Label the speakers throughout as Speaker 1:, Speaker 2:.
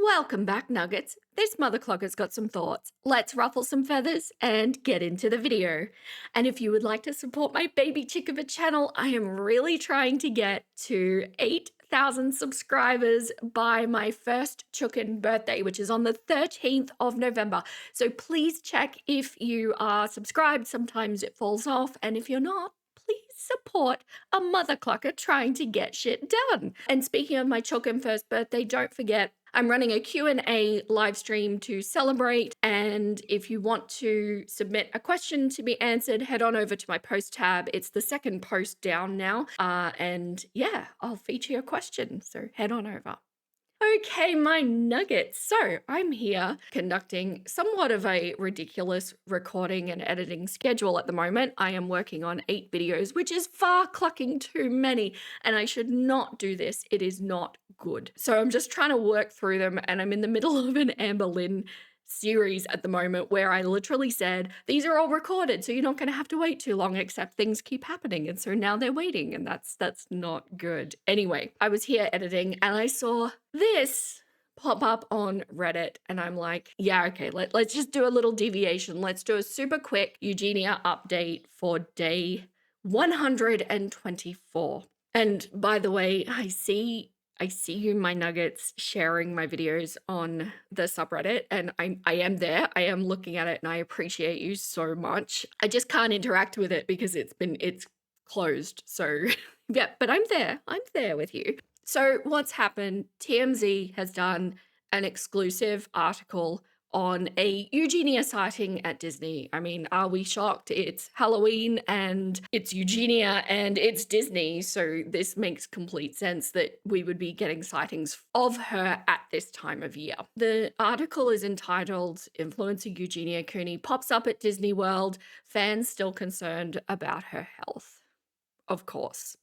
Speaker 1: Welcome back, Nuggets. This mother clocker's got some thoughts. Let's ruffle some feathers and get into the video. And if you would like to support my baby chick of a channel, I am really trying to get to 8,000 subscribers by my first chookin birthday, which is on the 13th of November. So please check if you are subscribed. Sometimes it falls off, and if you're not, please support a mother clocker trying to get shit done. And speaking of my chookin first birthday, don't forget I'm running a Q&A live stream to celebrate, and if you want to submit a question to be answered, head on over to my post tab. It's the second post down now, and yeah, I'll feature your question, so head on over. Okay, my nuggets. So I'm here conducting somewhat of a ridiculous recording and editing schedule at the moment. I am working on 8 videos, which is far clucking too many, and I should not do this. It is not good. So I'm just trying to work through them, and I'm in the middle of an Amber Lynn series at the moment where I literally said, these are all recorded, so you're not going to have to wait too long, except things keep happening. And so now they're waiting, and that's not good. Anyway, I was here editing and I saw this pop up on Reddit, and I'm like, yeah, okay, let's just do a little deviation. Let's do a super quick Eugenia update for day 124. And by the way, I see you, my nuggets, sharing my videos on the subreddit, and I am there. I am looking at it, and I appreciate you so much. I just can't interact with it because it's closed. So yeah, but I'm there with you. So what's happened? TMZ has done an exclusive article on a Eugenia sighting at Disney. I mean, are we shocked? It's Halloween and it's Eugenia and it's Disney. So this makes complete sense that we would be getting sightings of her at this time of year. The article is entitled "Influencer Eugenia Cooney Pops Up at Disney World. Fans Still Concerned About Her Health." Of course.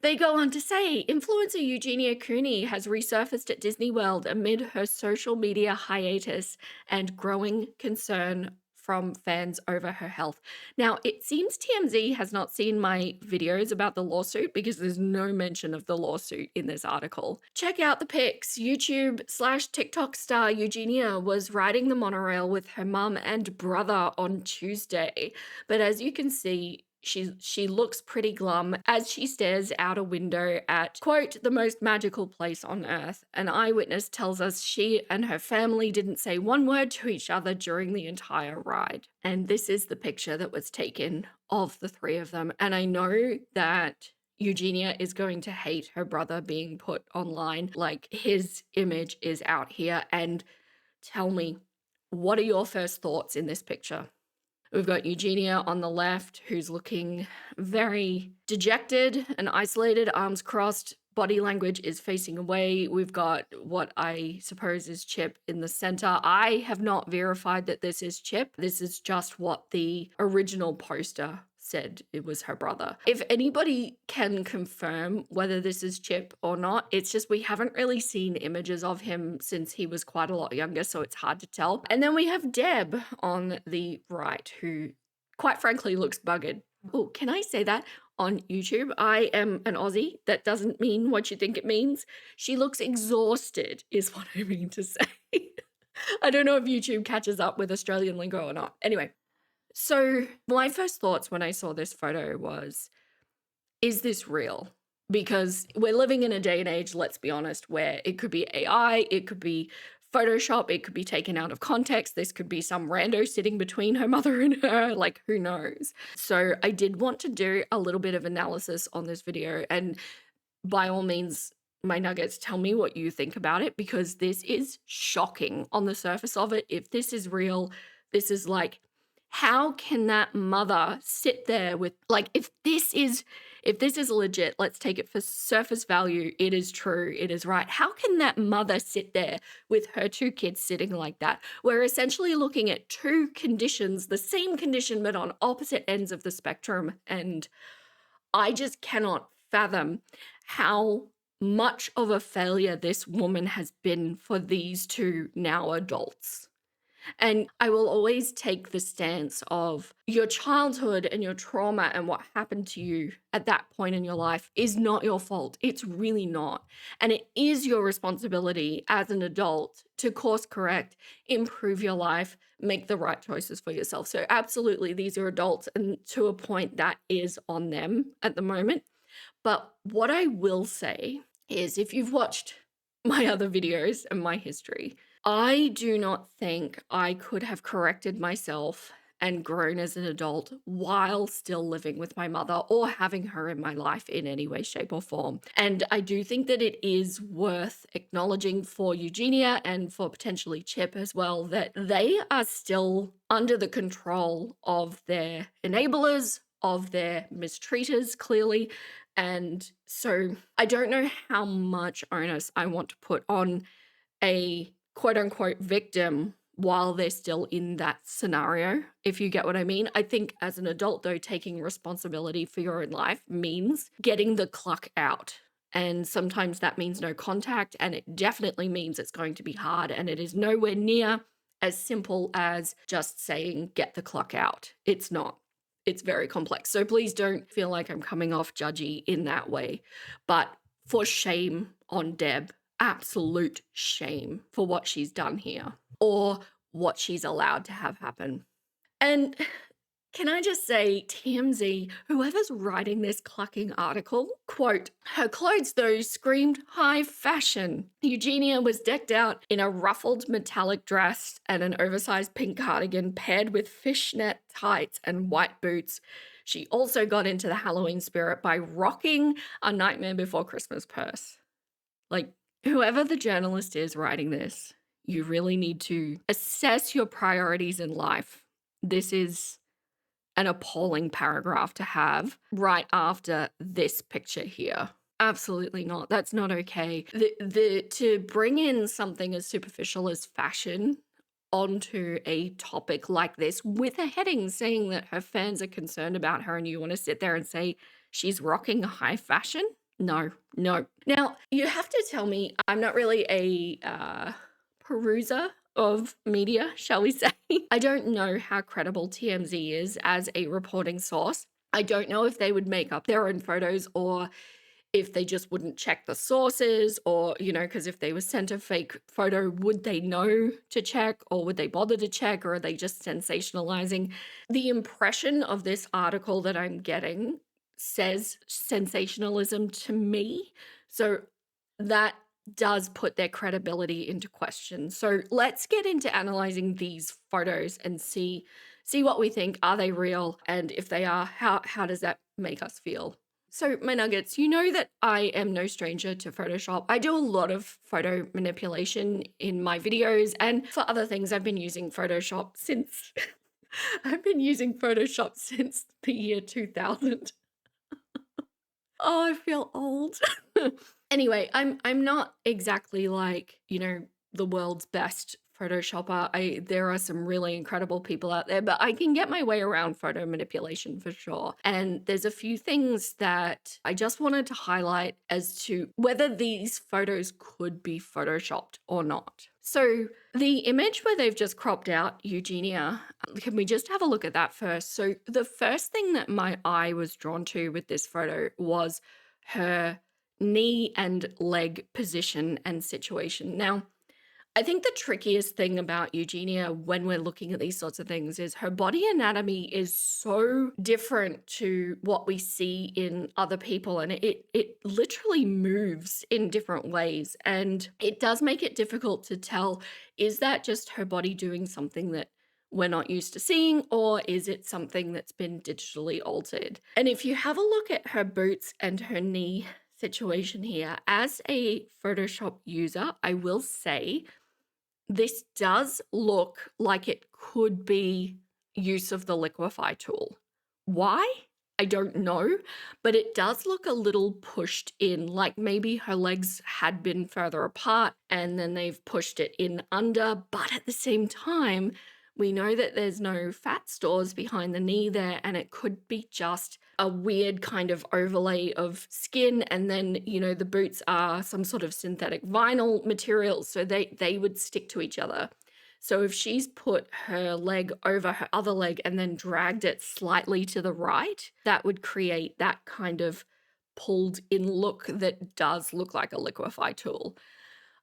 Speaker 1: They go on to say, influencer Eugenia Cooney has resurfaced at Disney World amid her social media hiatus and growing concern from fans over her health. Now, it seems TMZ has not seen my videos about the lawsuit because there's no mention of the lawsuit in this article. Check out the pics. YouTube/TikTok star Eugenia was riding the monorail with her mum and brother on Tuesday. But as you can see, she looks pretty glum as she stares out a window at, quote, the most magical place on earth. An eyewitness tells us she and her family didn't say one word to each other during the entire ride. And this is the picture that was taken of the three of them. And I know that Eugenia is going to hate her brother being put online. Like, his image is out here. And tell me, what are your first thoughts in this picture? We've got Eugenia on the left, who's looking very dejected and isolated, arms crossed, body language is facing away. We've got what I suppose is Chip in the center. I have not verified that this is Chip. This is just what the original poster said it was her brother. If anybody can confirm whether this is Chip or not, it's just we haven't really seen images of him since he was quite a lot younger, so it's hard to tell. And then we have Deb on the right, who quite frankly looks buggered. Oh, can I say that? On YouTube, I am an Aussie. That doesn't mean what you think it means. She looks exhausted, is what I mean to say. I don't know if YouTube catches up with Australian lingo or not. Anyway. So my first thoughts when I saw this photo was, is this real? Because we're living in a day and age, let's be honest, where it could be AI, it could be Photoshop, it could be taken out of context, this could be some rando sitting between her mother and her, like, who knows? So I did want to do a little bit of analysis on this video, and by all means, my nuggets, tell me what you think about it, because this is shocking on the surface of it. If this is real, this is like, how can that mother sit there with, like, if this is legit, let's take it for surface value, it is true, it is right. How can that mother sit there with her 2 kids sitting like that? We're essentially looking at 2 conditions, the same condition, but on opposite ends of the spectrum. And I just cannot fathom how much of a failure this woman has been for these 2 now adults. And I will always take the stance of your childhood and your trauma and what happened to you at that point in your life is not your fault. It's really not. And it is your responsibility as an adult to course correct, improve your life, make the right choices for yourself. So, absolutely, these are adults, and to a point, that is on them at the moment. But what I will say is if you've watched my other videos and my history, I do not think I could have corrected myself and grown as an adult while still living with my mother or having her in my life in any way, shape, or form. And I do think that it is worth acknowledging for Eugenia and for potentially Chip as well that they are still under the control of their enablers, of their mistreaters, clearly. And so I don't know how much onus I want to put on a quote unquote victim while they're still in that scenario, if you get what I mean. I think as an adult, though, taking responsibility for your own life means getting the cluck out. And sometimes that means no contact, and it definitely means it's going to be hard, and it is nowhere near as simple as just saying, get the cluck out. It's not. It's very complex. So please don't feel like I'm coming off judgy in that way. But for shame on Deb, absolute shame for what she's done here or what she's allowed to have happen. And can I just say, TMZ, whoever's writing this clucking article, quote, her clothes though screamed high fashion. Eugenia was decked out in a ruffled metallic dress and an oversized pink cardigan paired with fishnet tights and white boots. She also got into the Halloween spirit by rocking a Nightmare Before Christmas purse. Like, whoever the journalist is writing this, you really need to assess your priorities in life. This is an appalling paragraph to have right after this picture here. Absolutely not. That's not okay. To bring in something as superficial as fashion onto a topic like this with a heading saying that her fans are concerned about her and you want to sit there and say she's rocking high fashion? No, no. Now, you have to tell me, I'm not really a peruser of media, shall we say. I don't know how credible TMZ is as a reporting source. I don't know if they would make up their own photos or if they just wouldn't check the sources or, because if they were sent a fake photo, would they know to check or would they bother to check or are they just sensationalizing? The impression of this article that I'm getting says sensationalism to me. So that does put their credibility into question. So let's get into analyzing these photos and see what we think. Are they real? And if they are, how does that make us feel? So my nuggets, you know that I am no stranger to Photoshop. I do a lot of photo manipulation in my videos and for other things I've been using Photoshop since I've been using Photoshop since the year 2000. Oh, I feel old. Anyway, I'm not exactly like, the world's best Photoshopper. There are some really incredible people out there, but I can get my way around photo manipulation for sure. And there's a few things that I just wanted to highlight as to whether these photos could be photoshopped or not. So the image where they've just cropped out Eugenia, can we just have a look at that first? So the first thing that my eye was drawn to with this photo was her knee and leg position and situation. Now, I think the trickiest thing about Eugenia when we're looking at these sorts of things is her body anatomy is so different to what we see in other people, and it literally moves in different ways, and it does make it difficult to tell, is that just her body doing something that we're not used to seeing, or is it something that's been digitally altered? And if you have a look at her boots and her knee situation here, as a Photoshop user, I will say this does look like it could be use of the liquefy tool. Why? I don't know, but it does look a little pushed in, like maybe her legs had been further apart and then they've pushed it in under, but at the same time, we know that there's no fat stores behind the knee there, and it could be just a weird kind of overlay of skin. And then, the boots are some sort of synthetic vinyl material, so they would stick to each other. So if she's put her leg over her other leg and then dragged it slightly to the right, that would create that kind of pulled in look that does look like a liquefy tool.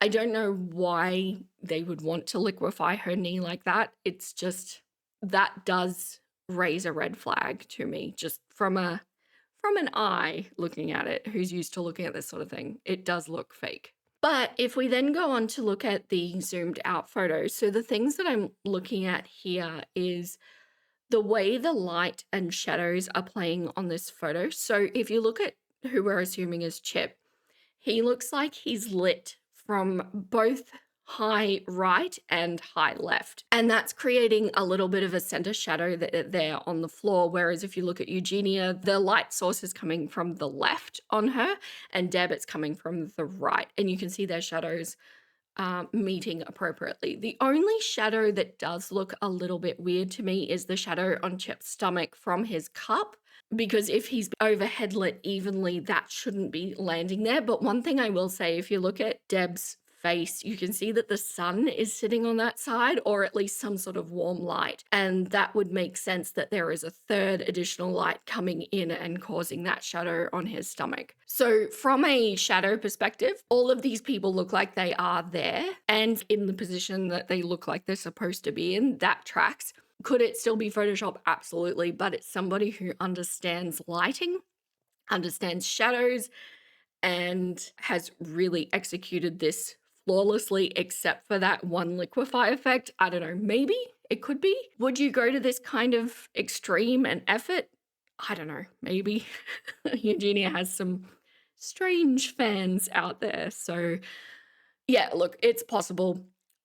Speaker 1: I don't know why they would want to liquefy her knee like that. It's just that does raise a red flag to me, just from an eye looking at it, who's used to looking at this sort of thing. It does look fake. But if we then go on to look at the zoomed out photos, so the things that I'm looking at here is the way the light and shadows are playing on this photo. So if you look at who we're assuming is Chip, he looks like he's lit from both high right and high left. And that's creating a little bit of a center shadow there on the floor. Whereas if you look at Eugenia, the light source is coming from the left on her, and Deb, it's coming from the right. And you can see their shadows meeting appropriately. The only shadow that does look a little bit weird to me is the shadow on Chip's stomach from his cup, because if he's overhead lit evenly, that shouldn't be landing there. But one thing I will say, if you look at Deb's face, you can see that the sun is sitting on that side, or at least some sort of warm light. And that would make sense that there is a third additional light coming in and causing that shadow on his stomach. So from a shadow perspective, all of these people look like they are there and in the position that they look like they're supposed to be in. That tracks. Could it still be Photoshop? Absolutely. But it's somebody who understands lighting, understands shadows, and has really executed this flawlessly, except for that one liquefy effect. I don't know, maybe it could be. Would you go to this kind of extreme and effort? I don't know, maybe. Eugenia has some strange fans out there. So yeah, look, it's possible.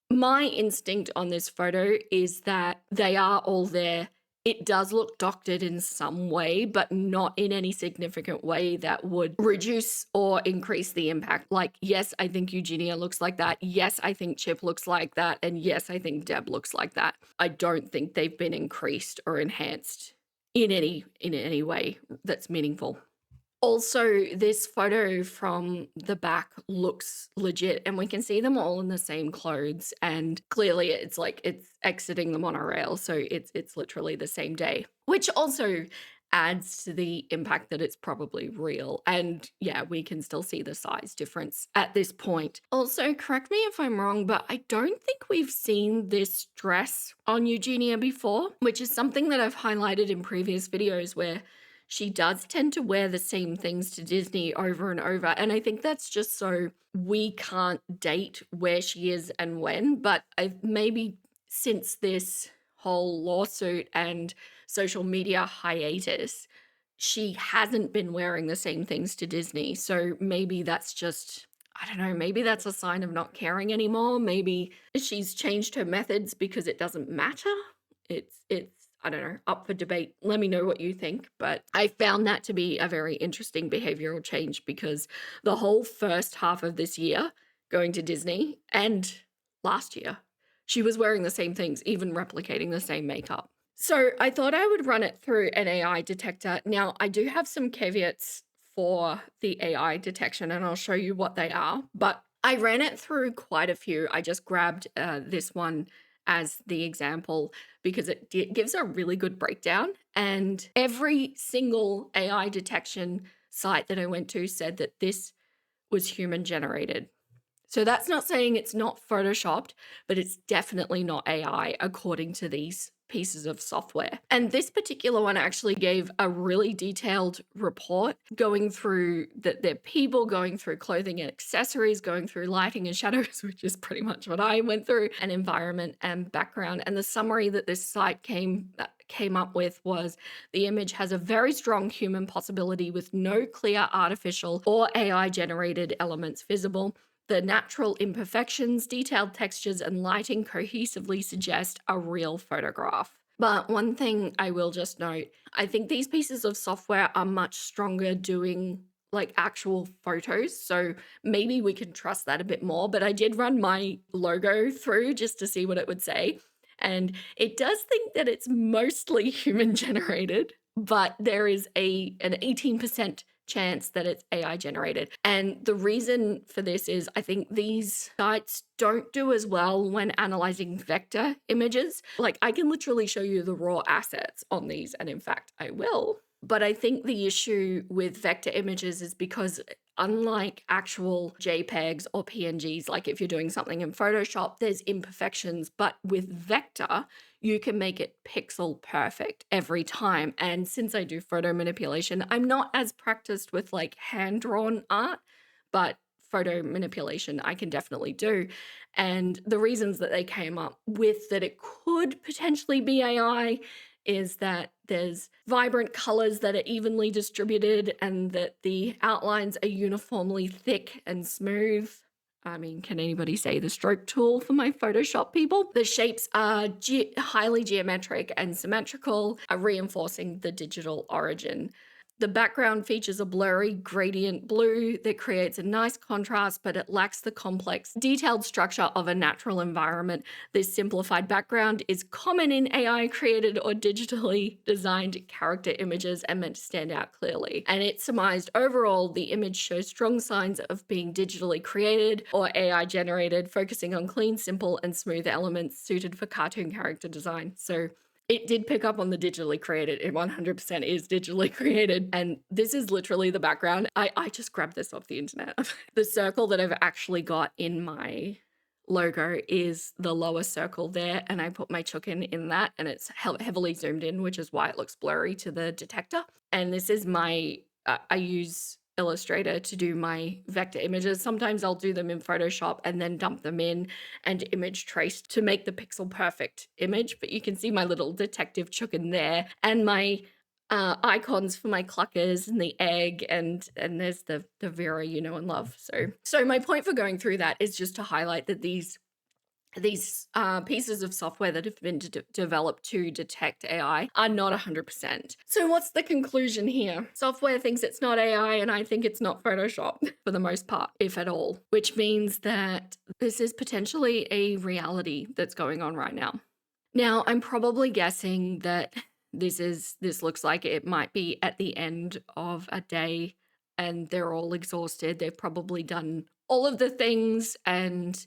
Speaker 1: My instinct on this photo is that they are all there. It does look doctored in some way, but not in any significant way that would reduce or increase the impact. Like, yes, I think Eugenia looks like that. Yes, I think Chip looks like that. And yes, I think Deb looks like that. I don't think they've been increased or enhanced in any way that's meaningful. Also, this photo from the back looks legit, and we can see them all in the same clothes, and clearly it's like it's exiting the monorail, so it's literally the same day, which also adds to the impact that it's probably real. And yeah, we can still see the size difference at this point. Also, correct me if I'm wrong, but I don't think we've seen this dress on Eugenia before, which is something that I've highlighted in previous videos, where she does tend to wear the same things to Disney over and over. And I think that's just so we can't date where she is and when. But maybe since this whole lawsuit and social media hiatus, she hasn't been wearing the same things to Disney. So maybe that's just, I don't know, maybe that's a sign of not caring anymore. Maybe she's changed her methods because it doesn't matter. It's I don't know, up for debate. Let me know what you think. But I found that to be a very interesting behavioral change, because the whole first half of this year going to Disney and last year, she was wearing the same things, even replicating the same makeup. So I thought I would run it through an AI detector. Now, I do have some caveats for the AI detection, and I'll show you what they are. But I ran it through quite a few. I just grabbed this one as the example because it gives a really good breakdown. And every single AI detection site that I went to said that this was human generated. So that's not saying it's not photoshopped, but it's definitely not AI according to these pieces of software. And this particular one actually gave a really detailed report going through their people, going through clothing and accessories, going through lighting and shadows, which is pretty much what I went through, and environment and background. And the summary that this site came up with was: the image has a very strong human possibility with no clear artificial or AI generated elements visible. The natural imperfections, detailed textures, and lighting cohesively suggest a real photograph. But one thing I will just note, I think these pieces of software are much stronger doing like actual photos. So maybe we can trust that a bit more. But I did run my logo through just to see what it would say. And it does think that it's mostly human generated, but there is an 18% chance that it's AI generated. And the reason for this is I think these sites don't do as well when analyzing vector images. Like, I can literally show you the raw assets on these, and in fact, I will. But I think the issue with vector images is because unlike actual JPEGs or PNGs, like if you're doing something in Photoshop, there's imperfections. But with vector, you can make it pixel perfect every time. And since I do photo manipulation, I'm not as practiced with like hand-drawn art, but photo manipulation I can definitely do. And the reasons that they came up with that it could potentially be AI is that there's vibrant colors that are evenly distributed and that the outlines are uniformly thick and smooth. I mean, can anybody say the stroke tool for my Photoshop people? The shapes are highly geometric and symmetrical, reinforcing the digital origin. The background features a blurry gradient blue that creates a nice contrast, but it lacks the complex, detailed structure of a natural environment. This simplified background is common in AI-created or digitally designed character images and meant to stand out clearly. And it surmised overall, the image shows strong signs of being digitally created or AI-generated, focusing on clean, simple, and smooth elements suited for cartoon character design. So it did pick up on the digitally created. It 100% is digitally created. And this is literally the background. I just grabbed this off the internet. The circle that I've actually got in my logo is the lower circle there. And I put my chicken in that and it's heavily zoomed in, which is why it looks blurry to the detector. And this is my, I use Illustrator to do my vector images. Sometimes I'll do them in Photoshop and then dump them in and image trace to make the pixel perfect image. But you can see my little detective chicken there and my icons for my cluckers and the egg and there's the Vera you know and love. So my point for going through that is just to highlight that these pieces of software that have been developed to detect AI are not 100%. So what's the conclusion here? Software thinks it's not AI and I think it's not Photoshop for the most part, if at all, which means that this is potentially a reality that's going on right now. Now, I'm probably guessing that this looks like it might be at the end of a day and they're all exhausted. They've probably done all of the things and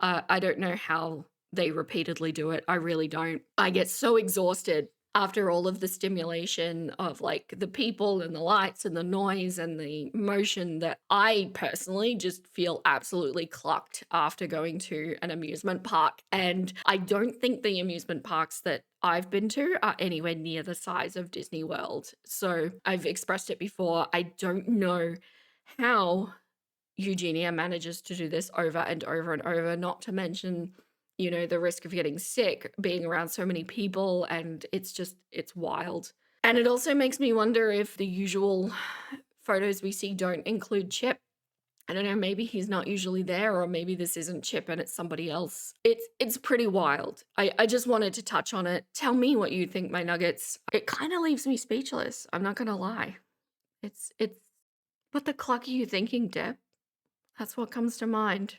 Speaker 1: I don't know how they repeatedly do it. I really don't. I get so exhausted after all of the stimulation of like the people and the lights and the noise and the motion that I personally just feel absolutely clucked after going to an amusement park. And I don't think the amusement parks that I've been to are anywhere near the size of Disney World. So I've expressed it before. I don't know how Eugenia manages to do this over and over and over, not to mention, you know, the risk of getting sick, being around so many people, and it's wild. And it also makes me wonder if the usual photos we see don't include Chip. I don't know, maybe he's not usually there, or maybe this isn't Chip and it's somebody else. It's pretty wild. I just wanted to touch on it. Tell me what you think, my nuggets. It kind of leaves me speechless. I'm not gonna lie. It's what the cluck are you thinking, Deb? That's what comes to mind.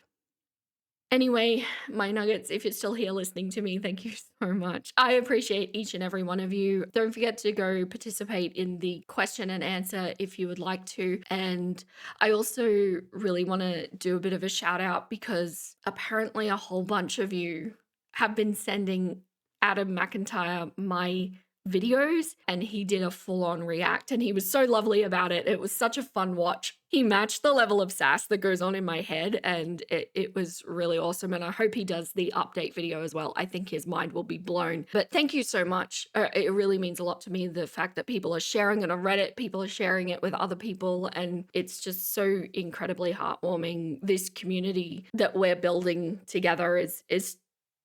Speaker 1: Anyway, my nuggets, if you're still here listening to me, thank you so much. I appreciate each and every one of you. Don't forget to go participate in the question and answer if you would like to. And I also really want to do a bit of a shout out because apparently a whole bunch of you have been sending Adam McIntyre my videos and he did a full-on react and he was so lovely about it. It was such a fun watch. He matched the level of sass that goes on in my head and it was really awesome, and I hope he does the update video as well. I think his mind will be blown. But thank you so much. It really means a lot to me, the fact that people are sharing it on Reddit, people are sharing it with other people, and it's just so incredibly heartwarming. This community that we're building together is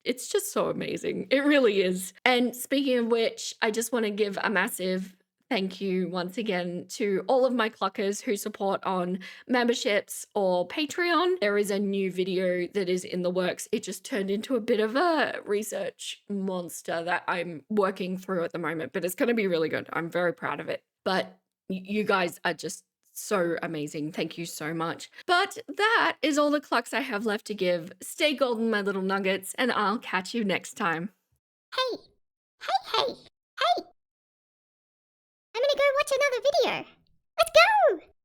Speaker 1: it's just so amazing. It really is. And speaking of which, I just want to give a massive thank you once again to all of my cluckers who support on memberships or Patreon. There is a new video that is in the works. It just turned into a bit of a research monster that I'm working through at the moment, but it's going to be really good. I'm very proud of it. But you guys are just so amazing. Thank you so much. But that is all the clucks I have left to give. Stay golden, my little nuggets, and I'll catch you next time.
Speaker 2: Hey, hey, hey, hey! I'm gonna go watch another video. Let's go!